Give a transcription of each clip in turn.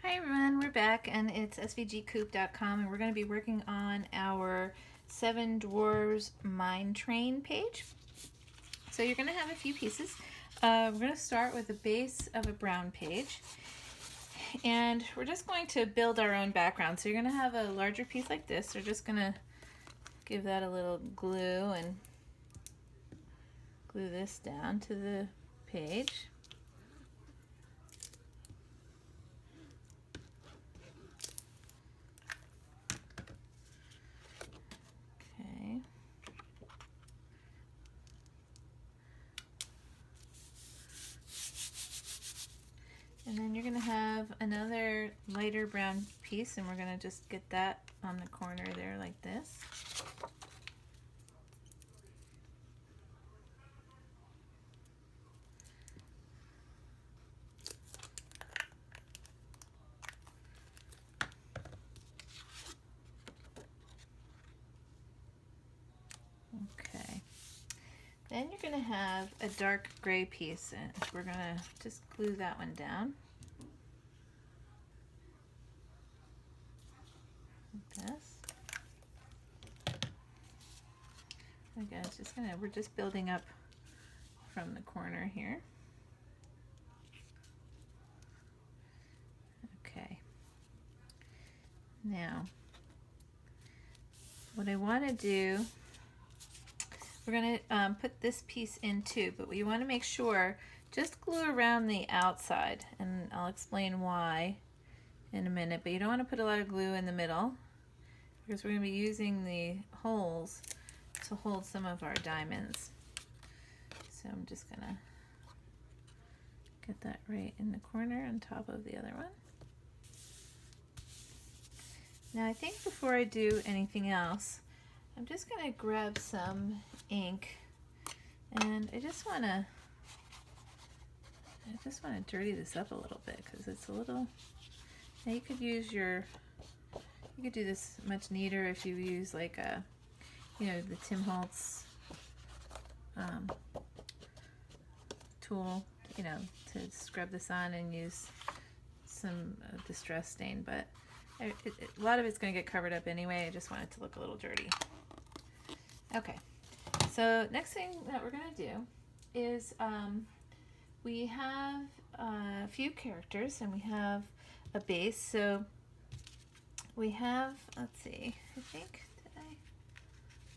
Hi everyone, we're back and it's svgcoop.com and we're going to be working on our 7 Dwarves Mine Train page. So you're going to have a few pieces. We're going to start with the base of a brown page and we're just going to build our own background. So you're going to have a larger piece like this. We're just going to give that a little glue and glue this down to the page. Okay. And then you're going to have another lighter brown piece and we're going to just get that on the corner there like this. Okay. Then you're going to have a dark gray piece and we're going to just glue that one down. Like this. Again, it's just we're just building up from the corner here. Okay. Now, what I want to do, we're going to put this piece in too, but we want to make sure, just glue around the outside, and I'll explain why in a minute, but you don't want to put a lot of glue in the middle because we're going to be using the holes to hold some of our diamonds. So I'm just going to get that right in the corner on top of the other one. Now I think before I do anything else, I'm just going to grab some ink and I just want to dirty this up a little bit because it's a little, now you could use you could do this much neater if you use like a, you know, the Tim Holtz tool, you know, to scrub this on and use some distress stain, but a lot of it's going to get covered up anyway. I just want it to look a little dirty. Okay, so next thing that we're going to do is we have a few characters and we have a base. So we have, let's see, I think, did I?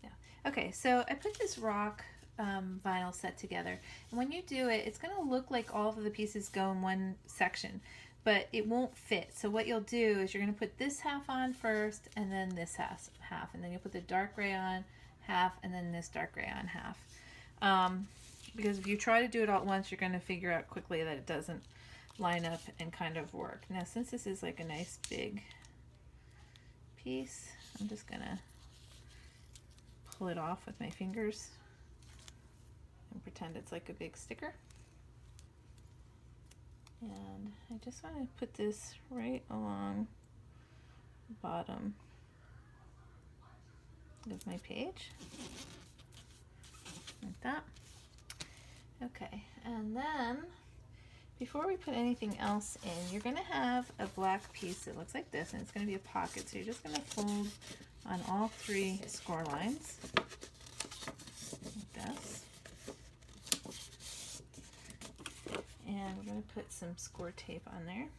Yeah. Okay, so I put this rock vinyl set together. And when you do it, it's going to look like all of the pieces go in one section, but it won't fit. So what you'll do is you're going to put this half on first and then this half, and then you'll put the dark gray on half and then this dark gray on half. Because if you try to do it all at once, you're going to figure out quickly that it doesn't line up and kind of work. Now since this is like a nice big piece, I'm just going to pull it off with my fingers and pretend it's like a big sticker. And I just want to put this right along the bottom of my page, like that. Okay, and then before we put anything else in, you're going to have a black piece that looks like this, and it's going to be a pocket. So you're just going to fold on all 3 score lines, like this. And we're going to put some score tape on there.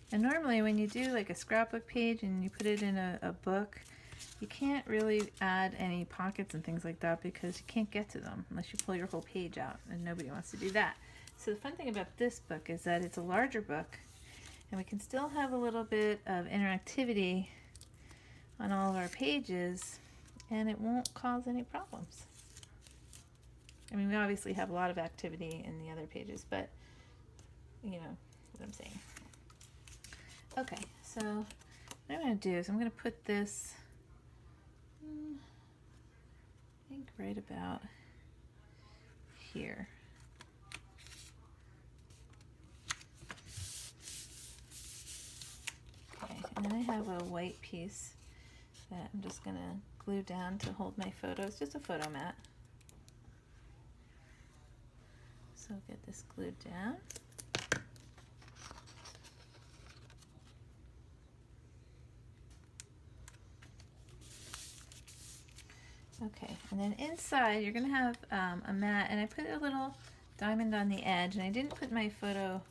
And normally when you do like a scrapbook page and you put it in a book, you can't really add any pockets and things like that because you can't get to them unless you pull your whole page out, and nobody wants to do that. So the fun thing about this book is that it's a larger book and we can still have a little bit of interactivity on all of our pages and it won't cause any problems. I mean, we obviously have a lot of activity in the other pages, but you know what I'm saying. Okay, so what I'm going to do is I'm going to put this, I think right about here. Okay, and then I have a white piece that I'm just going to glue down to hold my photo. It's just a photo mat. So get this glued down. Okay, and then inside you're going to have a mat, and I put a little diamond on the edge, and I didn't put my photo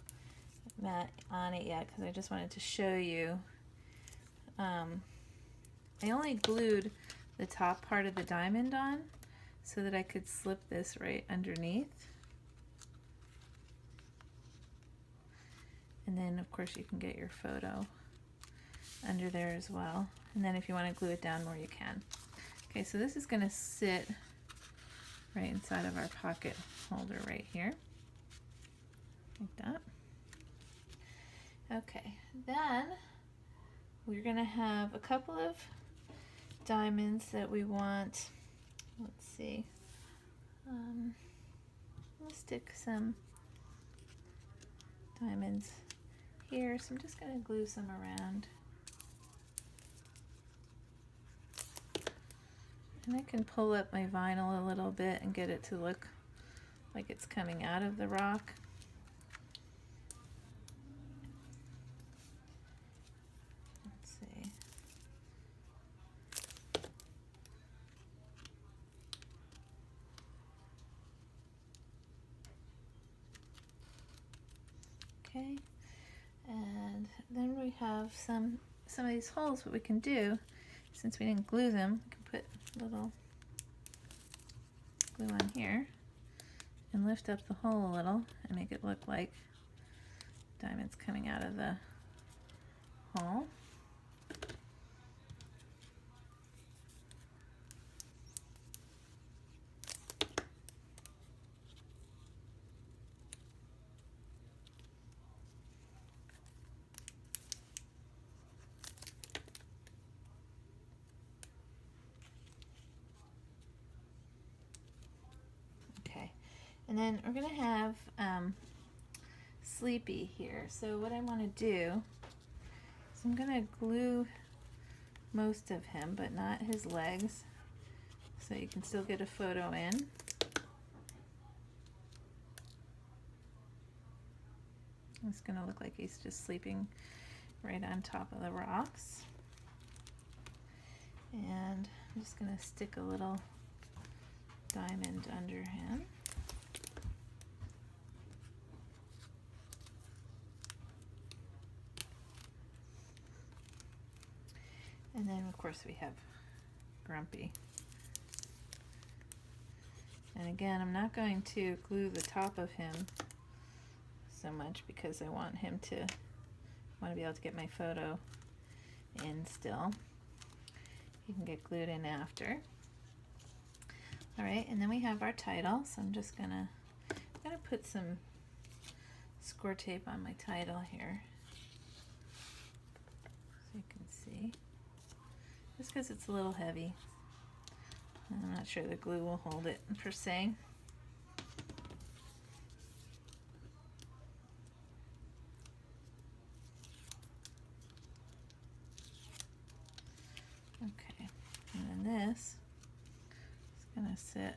mat on it yet because I just wanted to show you. I only glued the top part of the diamond on so that I could slip this right underneath. And then of course you can get your photo under there as well. And then if you want to glue it down more, you can. Okay, so this is going to sit right inside of our pocket holder right here, like that. Okay, then we're going to have a couple of diamonds that we want. Let's see. We'll stick some diamonds here, so I'm just going to glue some around. And I can pull up my vinyl a little bit and get it to look like it's coming out of the rock. Let's see. Okay, and then we have some of these holes. What we can do, since we didn't glue them, we can put a little glue on here and lift up the hole a little and make it look like diamonds coming out of the hole. And then we're going to have Sleepy here. So what I want to do is I'm going to glue most of him, but not his legs, so you can still get a photo in. It's going to look like he's just sleeping right on top of the rocks. And I'm just going to stick a little diamond under him. And then of course we have Grumpy. And again, I'm not going to glue the top of him so much because I want him to be able to get my photo in still. You can get glued in after. All right, and then we have our title. So I'm just gonna put some score tape on my title here so you can see. Just because it's a little heavy. I'm not sure the glue will hold it per se. Okay, and then this is going to sit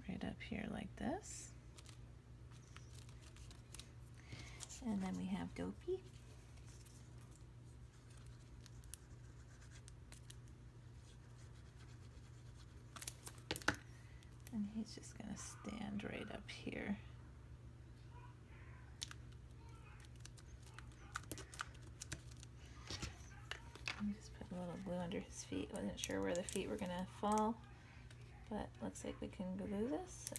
right up here like this. And then we have Dopey. And he's just going to stand right up here. Let me just put a little glue under his feet. Wasn't sure where the feet were going to fall, but looks like we can glue this.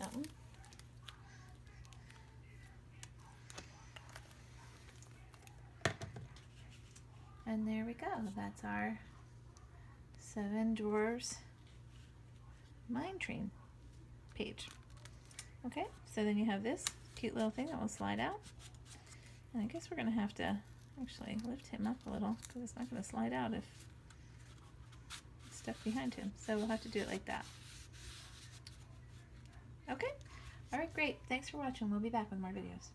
And there we go. That's our 7 Dwarfs Mine Train page. Okay, so then you have this cute little thing that will slide out. And I guess we're going to have to actually lift him up a little because it's not going to slide out if it's stuck behind him. So we'll have to do it like that. Okay, all right, great. Thanks for watching. We'll be back with more videos.